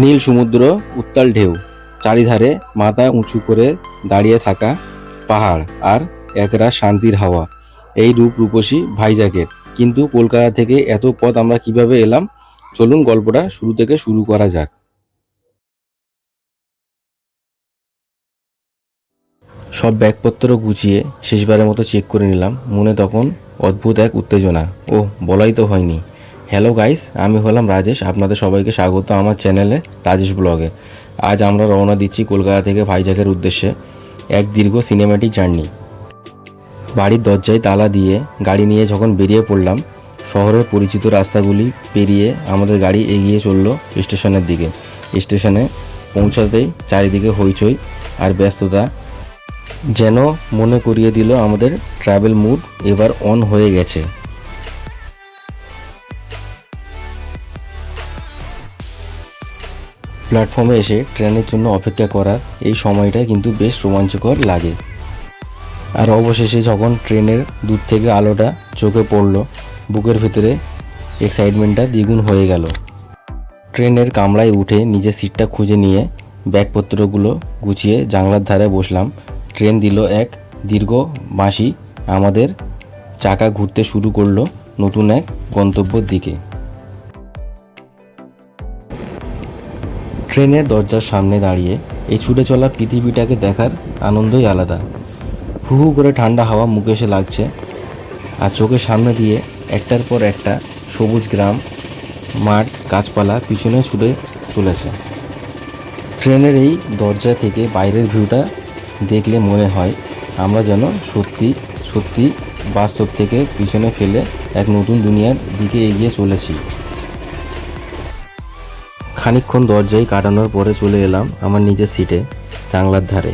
নীল সমুদ্র, উত্তাল ঢেউ, চারিধারে মাথা উঁচু করে দাঁড়িয়ে থাকা পাহাড় আর একরাশ শান্তির হাওয়া, এই রূপসী ভাইজ্যাকের। কিন্তু কলকাতা থেকে এত পথ আমরা কিভাবে এলাম? চলুন গল্পটা শুরু থেকে শুরু করা যাক। সব ব্যাগপত্র গুছিয়ে শেষবারের মতো চেক করে নিলাম। মনে তখন অদ্ভুত এক উত্তেজনা। ওহ, বলাই তো হয়নি। হ্যালো গাইস, আমি হলাম রাজেশ। আপনাদের সবাইকে স্বাগত আমার চ্যানেলে রাজেশ ব্লগে। আজ আমরা রওনা দিচ্ছি কলকাতা থেকে ভাইজ্যাকের উদ্দেশ্যে, এক দীর্ঘ সিনেম্যাটিক জার্নি। বাড়ির দরজায় তালা দিয়ে গাড়ি নিয়ে যখন বেরিয়ে পড়লাম, শহরের পরিচিত রাস্তাগুলি পেরিয়ে আমাদের গাড়ি এগিয়ে চলল স্টেশনের দিকে। স্টেশনে পৌঁছাতেই চারিদিকে হইচই আর ব্যস্ততা যেন মনে করিয়ে দিল আমাদের ট্রাভেল মুড এবার অন হয়ে গেছে। প্ল্যাটফর্মে এসে ট্রেনের জন্য অপেক্ষা করার এই সময়টা কিন্তু বেশ রোমাঞ্চকর লাগে। আর অবশেষে যখন ট্রেনের দূর থেকে আলোটা চোখে পড়ল, বুকের ভেতরে এক্সাইটমেন্টটা দ্বিগুণ হয়ে গেল। ট্রেনের কামরায় উঠে নিজের সিটটা খুঁজে নিয়ে ব্যাগপত্রগুলো গুছিয়ে জানলার ধারে বসলাম। ট্রেন দিল এক দীর্ঘ বাঁশি, আমাদের চাকা ঘুরতে শুরু করলো নতুন এক গন্তব্যের দিকে। ট্রেনের দরজার সামনে দাঁড়িয়ে এই ছুটে চলা পৃথিবীটাকে দেখার আনন্দই আলাদা। হু হু করে ঠান্ডা হাওয়া মুখে এসে লাগছে, আর চোখের সামনে দিয়ে একটার পর একটা সবুজ গ্রাম, মাঠ, গাছপালা পিছনে ছুটে চলেছে। ট্রেনের এই দরজা থেকে বাইরের ভিউটা দেখলে মনে হয় আমরা যেন সত্যি সত্যি বাস্তব থেকে পিছনে ফেলে এক নতুন দুনিয়ার দিকে এগিয়ে চলেছি। খানিকক্ষণ দরজায় কাটানোর পরে চলে এলাম আমার নিজের সিটে, জানলার ধারে।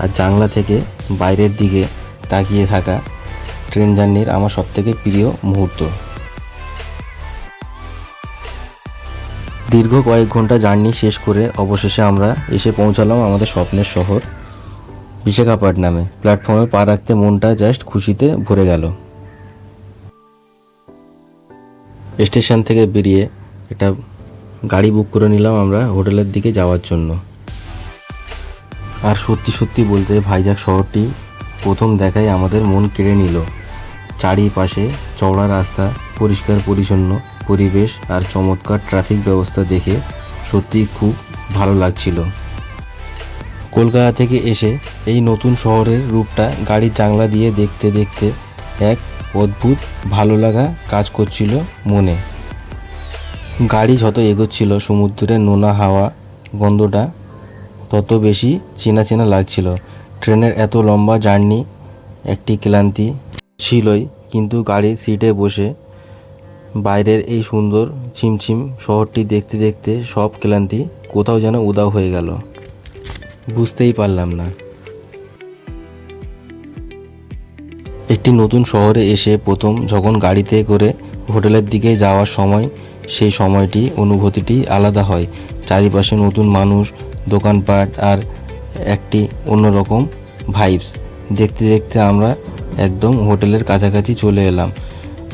আর জানলা থেকে বাইরের দিকে তাকিয়ে থাকা ট্রেন জার্নির আমার সবথেকে প্রিয় মুহূর্ত। দীর্ঘ কয়েক ঘন্টা জার্নি শেষ করে অবশেষে আমরা এসে পৌঁছালাম আমাদের স্বপ্নের শহর বিশাখাপট্টনমে। প্ল্যাটফর্মে পা রাখতে মনটা জাস্ট খুশিতে ভরে গেল। স্টেশন থেকে বেরিয়ে একটা গাড়ি বুক করে নিলাম আমরা হোটেলের দিকে যাওয়ার জন্য। আর সত্যি সত্যি বলতে ভাইজ্যাক শহরটি প্রথম দেখায় আমাদের মন কেড়ে নিল। চারিপাশে চওড়া রাস্তা, পরিষ্কার পরিচ্ছন্ন পরিবেশ আর চমৎকার ট্রাফিক ব্যবস্থা দেখে সত্যি খুব ভালো লাগছিল। কলকাতা থেকে এসে এই নতুন শহরের রূপটা গাড়ির জানলা দিয়ে দেখতে দেখতে এক অদ্ভুত ভালো লাগা কাজ করছিল মনে। গাড়ি যত এগোচ্ছিল সমুদ্রের নোনা হাওয়া গন্ধটা তত বেশি চেনা চেনা লাগছিল। ট্রেনের এত লম্বা জার্নি একটি ক্লান্তি ছিলই, কিন্তু গাড়ির সিটে বসে বাইরের এই সুন্দর ছিমছিম শহরটি দেখতে দেখতে সব ক্লান্তি কোথাও যেন উধাও হয়ে গেল, বুঝতেই পারলাম না। একটি নতুন শহরে এসে প্রথম যখন গাড়িতে করে হোটেলের দিকে যাওয়ার সময়, সেই সময়টি অনুভূতিটি আলাদা হয়। চারিপাশে নতুন মানুষ, দোকানপাট আর একটি অন্যরকম ভাইবস দেখতে দেখতে আমরা একদম হোটেলের কাছাকাছি চলে এলাম।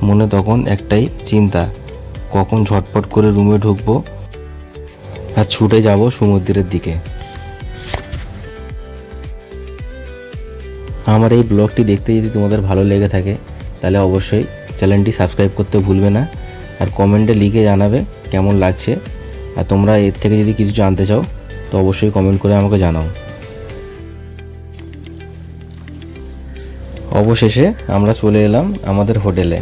মনে তখন একটাই চিন্তা, কখন ঝটপট করে রুমে ঢুকবো আর ছুটে যাব সমুদ্রের দিকে। আমার এই ব্লগটি দেখতে যদি তোমাদের ভালো লেগে থাকে তাহলে অবশ্যই চ্যানেলটি সাবস্ক্রাইব করতে ভুলবে না, আর কমেন্টে লিখে জানাবে কেমন লাগছে। আর তোমরা এর থেকে যদি কিছু জানতে চাও তো অবশ্যই কমেন্ট করে আমাকে জানাও। অবশেষে আমরা চলে এলাম আমাদের হোটেলে।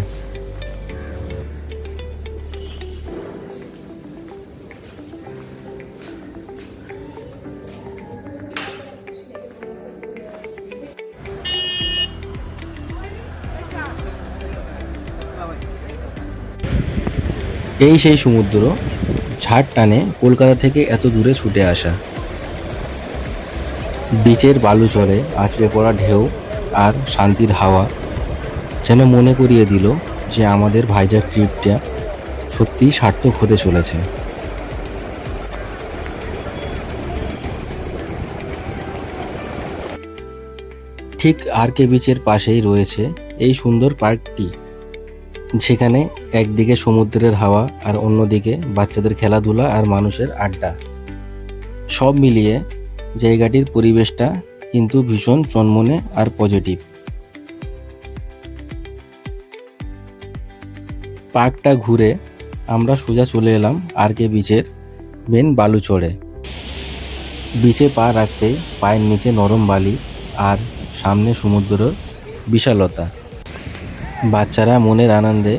এই সেই সমুদ্র, ঝাড় টানে কলকাতা থেকে এত দূরে ছুটে আসা। বিচের বালুচরে আছড়ে পড়া ঢেউ আর শান্তির হাওয়া যেন মনে করিয়ে দিল যে আমাদের ভাইজ্যাক ট্রিপটা সত্যিই সার্থক হতে চলেছে। ঠিক আর কে বিচের পাশেই রয়েছে এই সুন্দর পার্কটি। যেখানে একদিকে সমুদ্রের হাওয়া আর অন্যদিকে বাচ্চাদের খেলাধুলা আর মানুষের আড্ডা। সব মিলিয়ে জায়গাটির পরিবেশটা কিন্তু ভীষণ চনমনে আর পজিটিভ। পার্কটা ঘুরে আমরা সোজা চলে এলাম আরকে বিচের মেন বালুচরে। বিচে পা রাখতেই পায়ের নিচে নরম বালি আর সামনে সমুদ্রের বিশালতা। বাচ্চারা মনের আনন্দে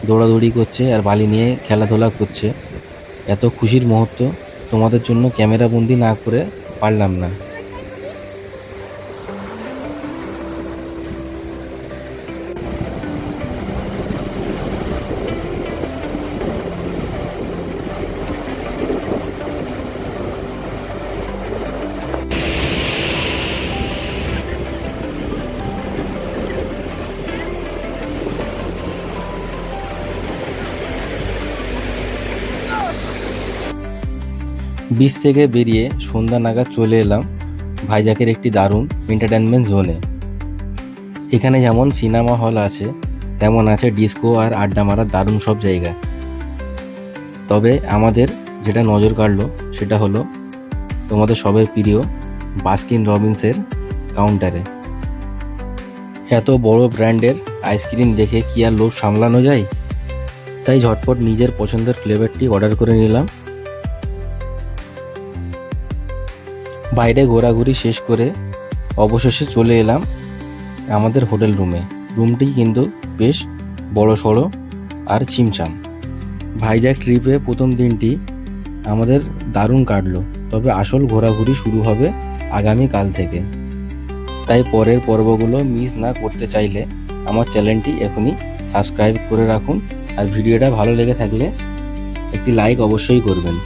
দৌড়াদৌড়ি করছে আর বালি নিয়ে খেলাধুলা করছে। এত খুশির মুহূর্ত তোমাদের জন্য ক্যামেরা বন্দি না করে পারলাম না। বিচ থেকে বেরিয়ে সন্ধ্যা নাগাদ চলে এলাম ভাইজাকের একটি দারুণ এন্টারটেনমেন্ট জোনে। এখানে যেমন সিনেমা হল আছে তেমন আছে ডিস্কো আর আড্ডা মারার দারুণ সব জায়গা। তবে আমাদের যেটা নজর কাড়লো সেটা হলো তোমাদের সবের প্রিয় বাস্কিন রবিন্সের কাউন্টারে। এত বড় ব্র্যান্ডের আইসক্রিম দেখে কি আর লোভ সামলানো যায়, তাই ঝটপট নিজের পছন্দের ফ্লেভারটি অর্ডার করে নিলাম। বাইরে ঘোরাঘুরি শেষ করে অবশেষে চলে এলাম আমাদের হোটেল রুমে। রুমটি কিন্তু বেশ বড় সড়ো আর ছিমছাম। ভাইজ্যাক ট্রিপে প্রথম দিনটি আমাদের দারুণ কাটলো, তবে আসল ঘোরাঘুরি শুরু হবে আগামীকাল থেকে। তাই পরের পর্বগুলো মিস না করতে চাইলে আমার চ্যানেলটি এখনই সাবস্ক্রাইব করে রাখুন, আর ভিডিওটা ভালো লেগে থাকলে একটি লাইক অবশ্যই করবেন।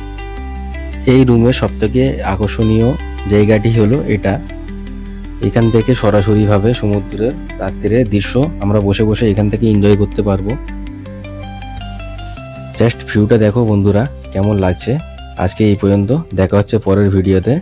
এই রুমের সবথেকে আকর্ষণীয় জায়গাটি হলো এটা। এখান থেকে সরাসরিভাবে সমুদ্রের রাত্রির দৃশ্য আমরা বসে বসে এখান থেকে এনজয় করতে পারবো। জাস্ট ভিউটা দেখো বন্ধুরা কেমন লাগছে। আজকে এই পর্যন্ত, দেখা হচ্ছে পরের ভিডিওতে।